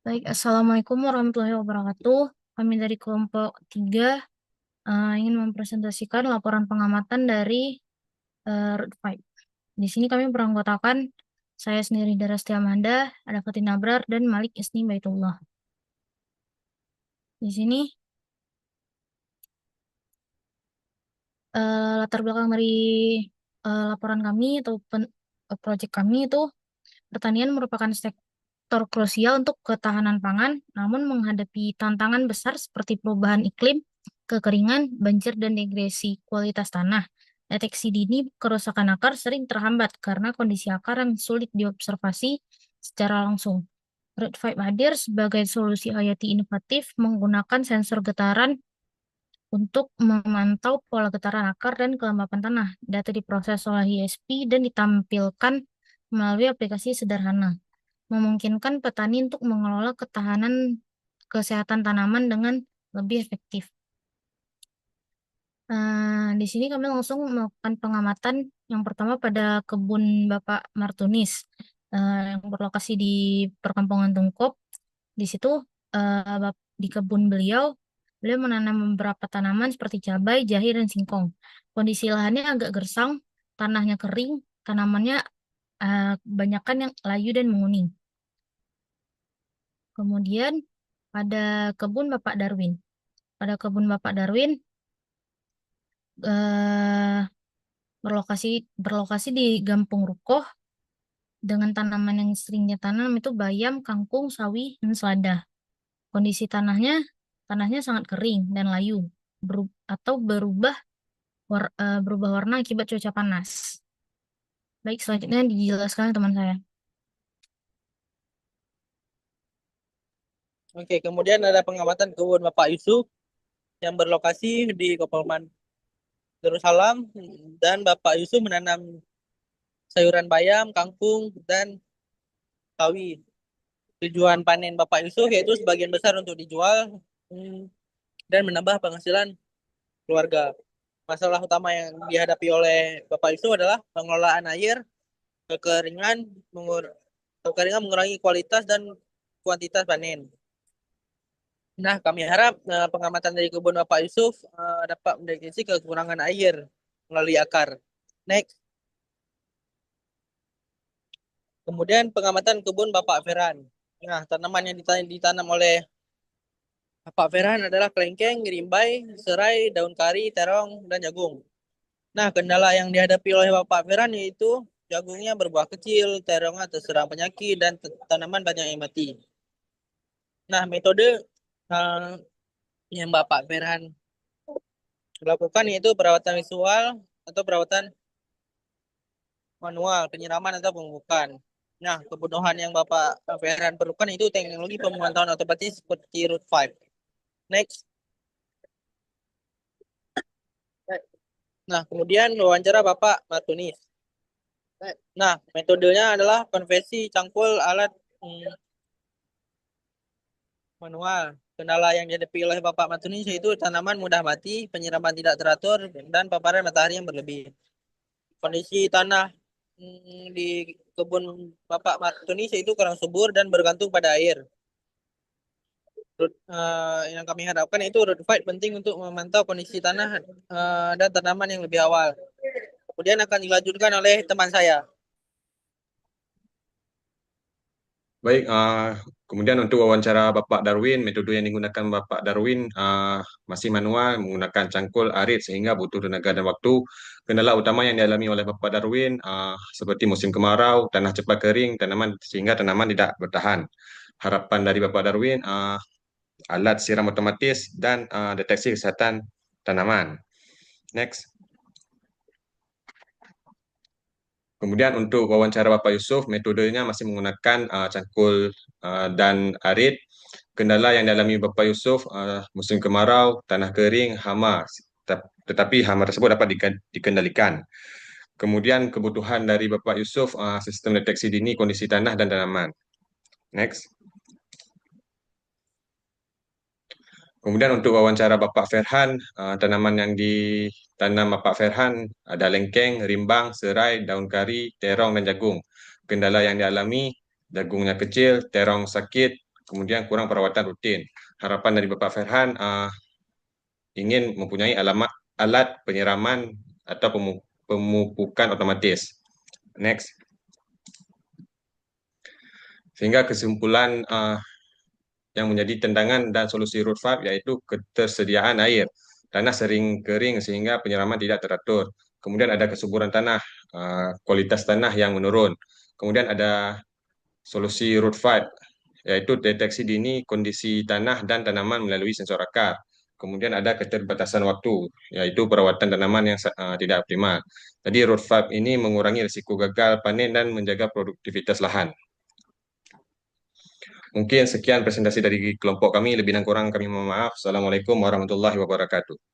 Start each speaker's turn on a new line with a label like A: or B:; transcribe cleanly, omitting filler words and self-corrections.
A: Baik, Assalamualaikum warahmatullahi wabarakatuh. Kami dari kelompok 3 ingin mempresentasikan laporan pengamatan dari Road 5. Di sini kami beranggotakan saya sendiri Dara Amanda, ada Fatin Abrar, dan Malik Isni Baitullah. Di sini latar belakang dari laporan kami atau proyek kami itu pertanian merupakan sektor krusial untuk ketahanan pangan, namun menghadapi tantangan besar seperti perubahan iklim, kekeringan, banjir, dan degresi kualitas tanah. Deteksi dini kerusakan akar sering terhambat karena kondisi akar yang sulit diobservasi secara langsung. Red 5 hadir sebagai solusi IoT inovatif menggunakan sensor getaran untuk memantau pola getaran akar dan kelembapan tanah. Data diproses oleh ISP dan ditampilkan melalui aplikasi sederhana, memungkinkan petani untuk mengelola ketahanan kesehatan tanaman dengan lebih efektif. Di sini kami langsung melakukan pengamatan yang pertama pada kebun Bapak Martunis yang berlokasi di Perkampungan Tungkop. Di situ di kebun beliau menanam beberapa tanaman seperti cabai, jahe, dan singkong. Kondisi lahannya agak gersang, tanahnya kering, tanamannya kebanyakan yang layu dan menguning. Kemudian pada kebun Bapak Darwin. Pada kebun Bapak Darwin eh, berlokasi berlokasi di Gampung Rukoh dengan tanaman yang sering ditanam itu bayam, kangkung, sawi, dan selada. Kondisi tanahnya sangat kering dan layu atau berubah warna akibat cuaca panas. Baik, selanjutnya dijelaskan teman saya.
B: Oke, kemudian ada pengamatan kebun Bapak Yusuf yang berlokasi di Kepulauan Darussalam dan Bapak Yusuf menanam sayuran bayam, kangkung, dan sawi. Tujuan panen Bapak Yusuf yaitu sebagian besar untuk dijual dan menambah penghasilan keluarga. Masalah utama yang dihadapi oleh Bapak Yusuf adalah pengelolaan air, kekeringan, kekeringan mengurangi kualitas dan kuantitas panen. Nah, kami harap pengamatan dari kebun Bapak Yusuf dapat mendeteksi kekurangan air melalui akar. Next. Kemudian pengamatan kebun Bapak Ferhan. Nah, tanaman yang ditanam oleh Bapak Ferhan adalah kelengkeng, rimbai, serai, daun kari, terong, dan jagung. Nah, kendala yang dihadapi oleh Bapak Ferhan yaitu jagungnya berbuah kecil, terongnya terserang penyakit, dan tanaman banyak yang mati. Nah, metode uh, yang Bapak Ferhan lakukan yaitu perawatan visual atau perawatan manual, penyiraman atau pemupukan. Nah, kebutuhan yang Bapak Ferhan perlukan itu teknologi pemantauan otomatis seperti Root 5. Next. Nah, kemudian wawancara Bapak Martunis. Nah, metodenya adalah konversi cangkul alat manual. Kendala yang dihadapi oleh Bapak Martunis yaitu tanaman mudah mati, penyiraman tidak teratur, dan paparan matahari yang berlebih. Kondisi tanah di kebun Bapak Martunis yaitu kurang subur dan bergantung pada air. Yang kami harapkan itu root fight penting untuk memantau kondisi tanah dan tanaman yang lebih awal. Kemudian akan dilanjutkan oleh teman saya.
C: Baik, kemudian untuk wawancara Bapak Darwin, metode yang digunakan Bapak Darwin masih manual, menggunakan cangkul arit sehingga butuh tenaga dan waktu. Kendala utama yang dialami oleh Bapak Darwin seperti musim kemarau, tanah cepat kering, sehingga tanaman tidak bertahan. Harapan dari Bapak Darwin, alat siram otomatis dan deteksi kesehatan tanaman. Next. Kemudian untuk wawancara Bapak Yusuf, metodenya masih menggunakan cangkul dan arit. Kendala yang dialami Bapak Yusuf musim kemarau, tanah kering, hama, tetapi hama tersebut dapat dikendalikan. Kemudian kebutuhan dari Bapak Yusuf sistem deteksi dini kondisi tanah dan tanaman. Next. Kemudian untuk wawancara Bapak Ferhan, tanaman yang ditanam Bapak Ferhan ada lengkeng, rimbang, serai, daun kari, terong, dan jagung. Kendala yang dialami, jagungnya kecil, terong sakit, kemudian kurang perawatan rutin. Harapan dari Bapak Ferhan ingin mempunyai alat penyiraman atau pemupukan otomatis. Next. Sehingga kesimpulan yang menjadi tendangan dan solusi root valve yaitu ketersediaan air. Tanah sering kering sehingga penyiraman tidak teratur. Kemudian ada kesuburan tanah, kualitas tanah yang menurun. Kemudian ada solusi root valve yaitu deteksi dini kondisi tanah dan tanaman melalui sensor akar. Kemudian ada keterbatasan waktu, yaitu perawatan tanaman yang tidak optimal. Jadi root valve ini mengurangi risiko gagal panen dan menjaga produktivitas lahan. Mungkin sekian presentasi dari kelompok kami, lebih dan kurang kami mohon maaf. Assalamualaikum warahmatullahi wabarakatuh.